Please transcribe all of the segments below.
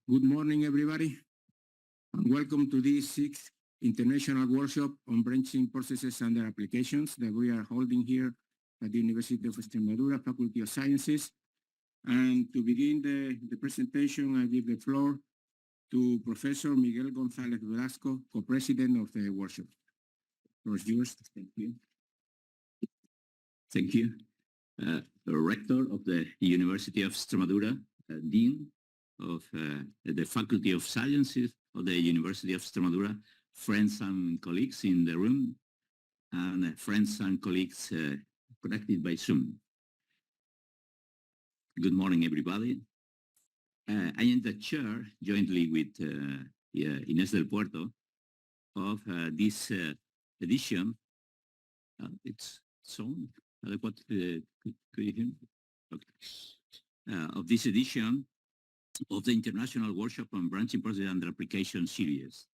Good morning, everybody, and welcome to this 6th International Workshop on Branching Processes and Their Applications that we are holding here at the University of Extremadura Faculty of Sciences. And to begin the presentation, I give the floor to Professor Miguel González Velasco, co-president of the workshop. The floor is yours. Thank you. Thank you. The Rector of the University of Extremadura, Dean of the Faculty of Sciences of the University of Extremadura, friends and colleagues in the room, and friends and colleagues connected by Zoom. Good morning, everybody. I am the chair, jointly with Inés del Puerto, of this edition. It's sound? What could you hear? Okay. Of this edition of the International Workshop on Branching Process and Application series.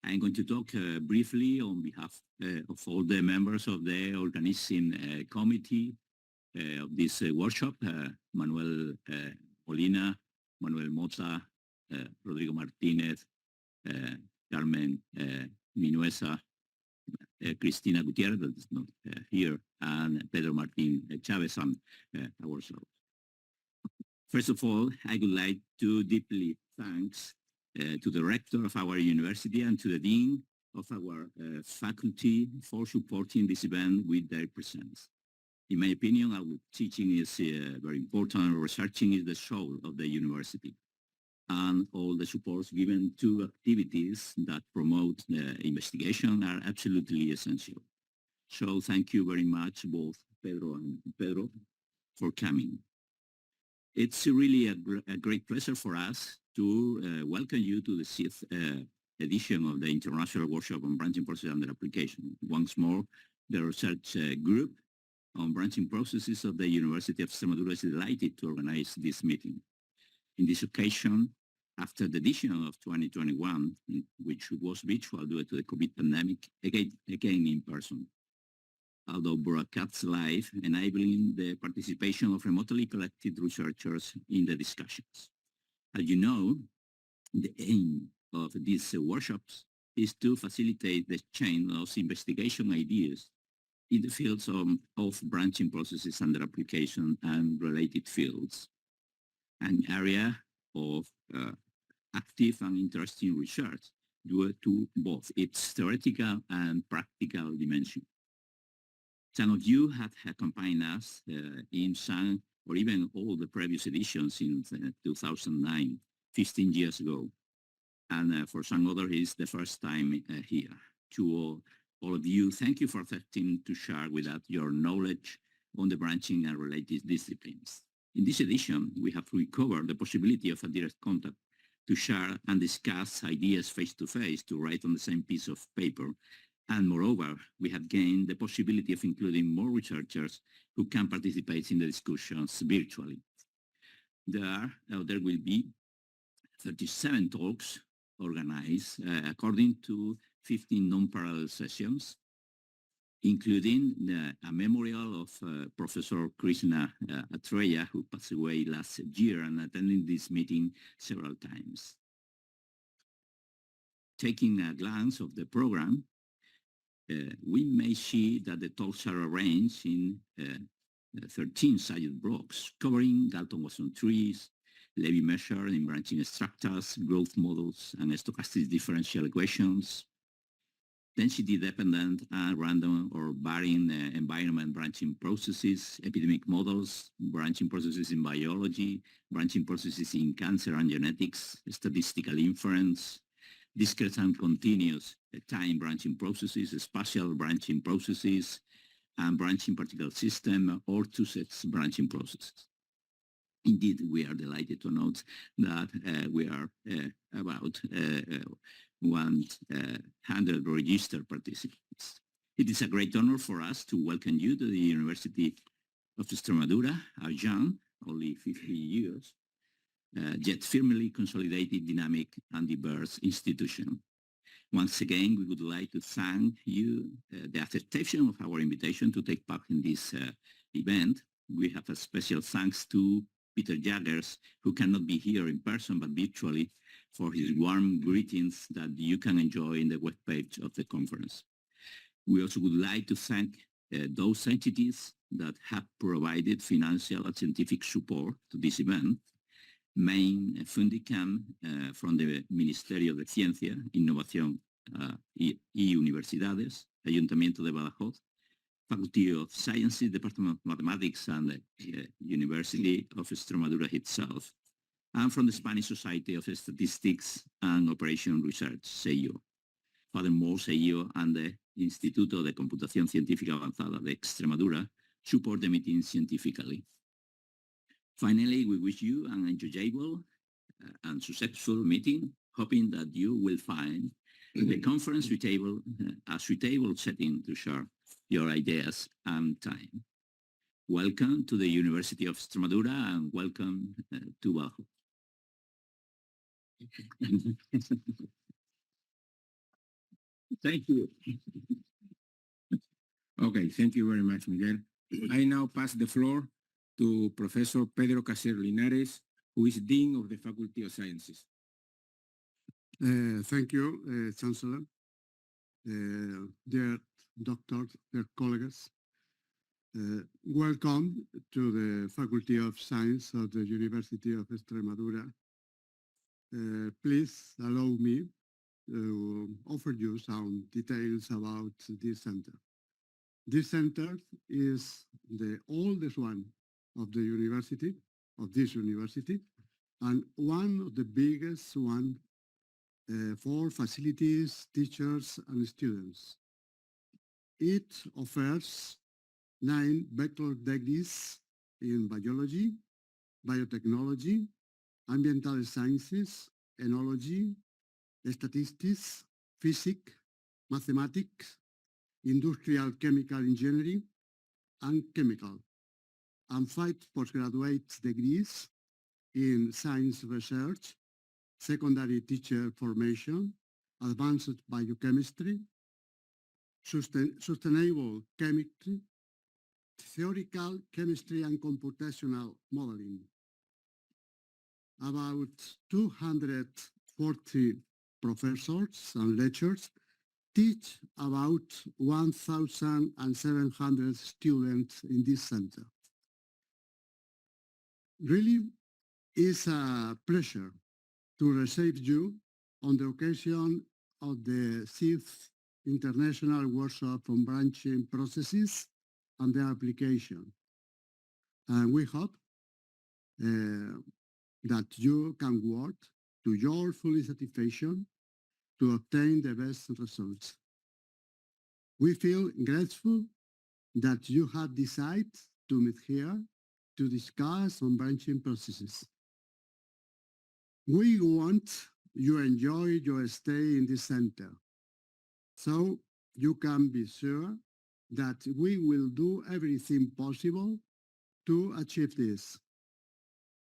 I'm going to talk briefly on behalf of all the members of the organizing committee of this workshop, Manuel Molina, Manuel Mota, Rodrigo Martinez, Carmen Minuesa, Cristina Gutierrez, that is not here, and Pedro Martin Chavez, and ourselves. First of all, I would like to deeply thanks to the rector of our university and to the dean of our faculty for supporting this event with their presence. In my opinion, our teaching is very important, and researching is the soul of the university. And all the supports given to activities that promote investigation are absolutely essential. So thank you very much, both Pedro and Pedro, for coming. It's really a great pleasure for us to welcome you to the 6th edition of the International Workshop on Branching Process and Their Application. Once more, the research group on branching processes of the University of Extremadura is delighted to organize this meeting. In this occasion, after the edition of 2021, which was virtual due to the COVID pandemic, again in person, although broadcast live, enabling the participation of remotely collected researchers in the discussions. As you know, the aim of these workshops is to facilitate the chain of investigation ideas in the fields of branching processes and their application and related fields, an area of active and interesting research due to both its theoretical and practical dimension. Some of you have accompanied us in some or even all the previous editions in 2009, 15 years ago. And for some others, it's the first time here. To all of you, thank you for accepting to share with us your knowledge on the branching and related disciplines. In this edition, we have recovered the possibility of a direct contact to share and discuss ideas face-to-face, to write on the same piece of paper. And moreover, we have gained the possibility of including more researchers who can participate in the discussions virtually. There will be 37 talks organized according to 15 non-parallel sessions, including a memorial of Professor Krishna Atreya, who passed away last year and attending this meeting several times. Taking a glance of the program, we may see that the talks are arranged in 13 sided blocks, covering Galton-Watson trees, Levy measure in branching structures, growth models, and stochastic differential equations, density-dependent and random or varying environment branching processes, epidemic models, branching processes in biology, branching processes in cancer and genetics, statistical inference, discrete and continuous time branching processes, spatial branching processes, and branching particle system or two-sets branching processes. Indeed, we are delighted to note that we are about 100 registered participants. It is a great honor for us to welcome you to the University of Extremadura, a young, only 50 years, yet firmly consolidated, dynamic, and diverse institution. Once again, we would like to thank you the acceptation of our invitation to take part in this event. We have a special thanks to Peter Jaggers, who cannot be here in person but virtually, for his warm greetings that you can enjoy in the webpage of the conference. We also would like to thank those entities that have provided financial and scientific support to this event. Main funding came from the Ministerio de Ciencia, Innovación y Universidades, Ayuntamiento de Badajoz, Faculty of Sciences, Department of Mathematics, and the University of Extremadura itself, and from the Spanish Society of Statistics and Operation Research, SEIO. Furthermore, SEIO and the Instituto de Computación Científica Avanzada de Extremadura support the meeting scientifically. Finally, we wish you an enjoyable and successful meeting, hoping that you will find the conference a suitable setting to share your ideas and time. Welcome to the University of Extremadura and welcome to Badajoz. Thank you. Okay, thank you very much, Miguel. I now pass the floor to Professor Pedro Caser Linares, who is Dean of the Faculty of Sciences. Thank you, Chancellor. Dear doctors, dear colleagues, welcome to the Faculty of Science of the University of Extremadura. Please allow me to offer you some details about this center. This center is the oldest one of the university, of this university, and one of the biggest one for facilities, teachers, and students. It offers 9 bachelor degrees in biology, biotechnology, ambiental sciences, enology, statistics, physics, mathematics, industrial chemical engineering, and chemical, and 5 postgraduate degrees in science research, secondary teacher formation, advanced biochemistry, sustainable chemistry, theoretical chemistry and computational modeling. About 240 professors and lecturers teach about 1,700 students in this center. Really, it's a pleasure to receive you on the occasion of the 6th International Workshop on Branching Processes and their Application. And we hope that you can work to your full satisfaction to obtain the best results. We feel grateful that you have decided to meet here to discuss on branching processes. We want you enjoy your stay in this center, so you can be sure that we will do everything possible to achieve this.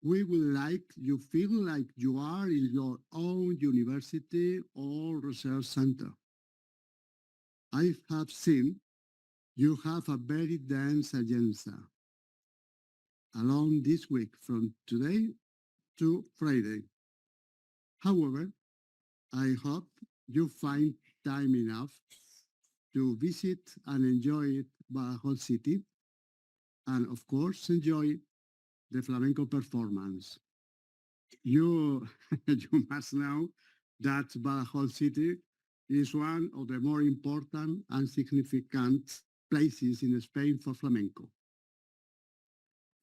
We would like you feel like you are in your own university or research center. I have seen you have a very dense agenda along this week from today to Friday. However, I hope you find time enough to visit and enjoy Badajoz City, and of course enjoy the flamenco performance. You must know that Badajoz City is one of the more important and significant places in Spain for flamenco.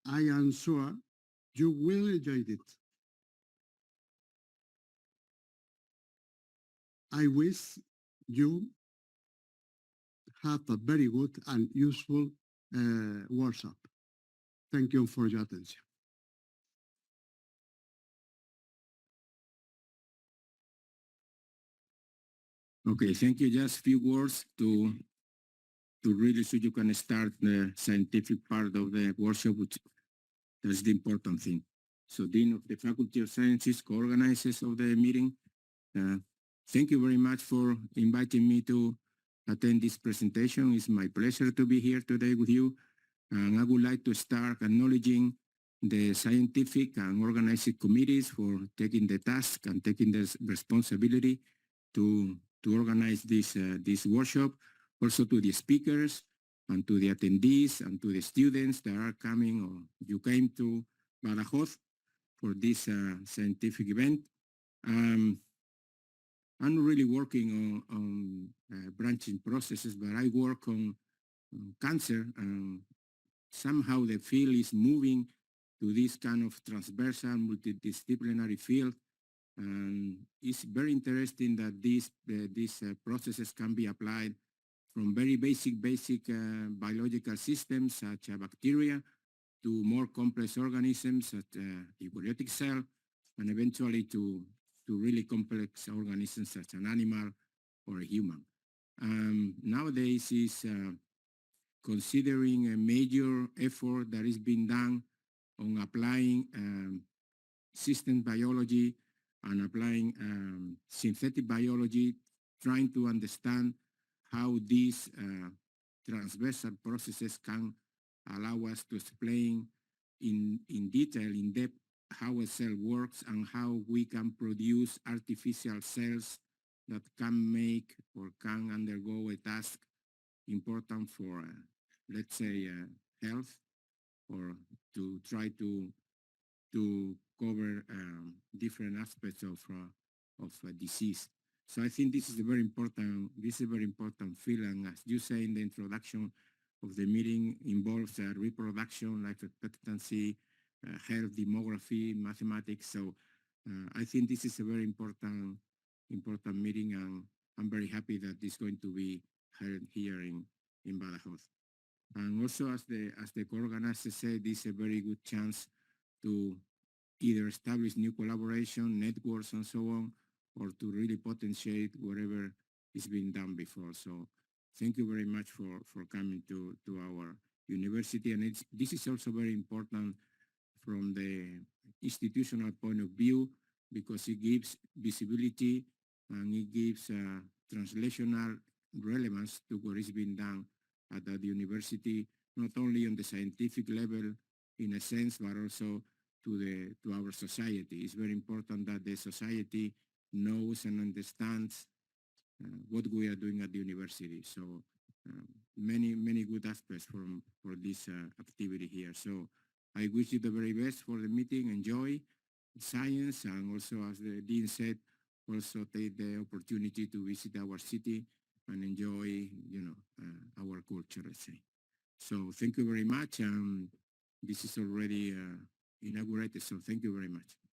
I am sure you will enjoy it. I wish you have a very good and useful workshop. Thank you for your attention. Okay, thank you. Just a few words to really so you can start the scientific part of the workshop, which is the important thing. So Dean of the Faculty of Sciences, co-organizers of the meeting, thank you very much for inviting me to attend this presentation. It's my pleasure to be here today with you. And I would like to start acknowledging the scientific and organizing committees for taking the task and taking the responsibility to organize this workshop, also to the speakers and to the attendees and to the students that are coming or you came to Badajoz for this scientific event. I'm really working on branching processes, but I work on cancer, and somehow the field is moving to this kind of transversal multidisciplinary field. And it's very interesting that these processes can be applied from very basic biological systems such as bacteria to more complex organisms such as eukaryotic cell, and eventually to really complex organisms such as an animal or a human. Nowadays is considering a major effort that is being done on applying system biology and applying synthetic biology, trying to understand how these transversal processes can allow us to explain in detail, in depth, how a cell works and how we can produce artificial cells that can make or can undergo a task important for, let's say, health, or to try to cover different aspects of disease. So I think this is a very important field, and as you say in the introduction of the meeting, involves reproduction, life expectancy, health, demography, mathematics. So I think this is a very important meeting, and I'm very happy that this is going to be held here in Badajoz. And also, as the co-organizer said, this is a very good chance to either establish new collaboration, networks, and so on, or to really potentiate whatever is being done before. So thank you very much for coming to our university. And this is also very important from the institutional point of view, because it gives visibility and it gives translational relevance to what is being done at the university, not only on the scientific level in a sense, but also to our society. It's very important that the society knows and understands what we are doing at the university. So many good aspects for this activity here. So I wish you the very best for the meeting. Enjoy science, and also, as the dean said, also take the opportunity to visit our city and enjoy, our culture, let's say. So thank you very much. This is already inaugurated, so thank you very much.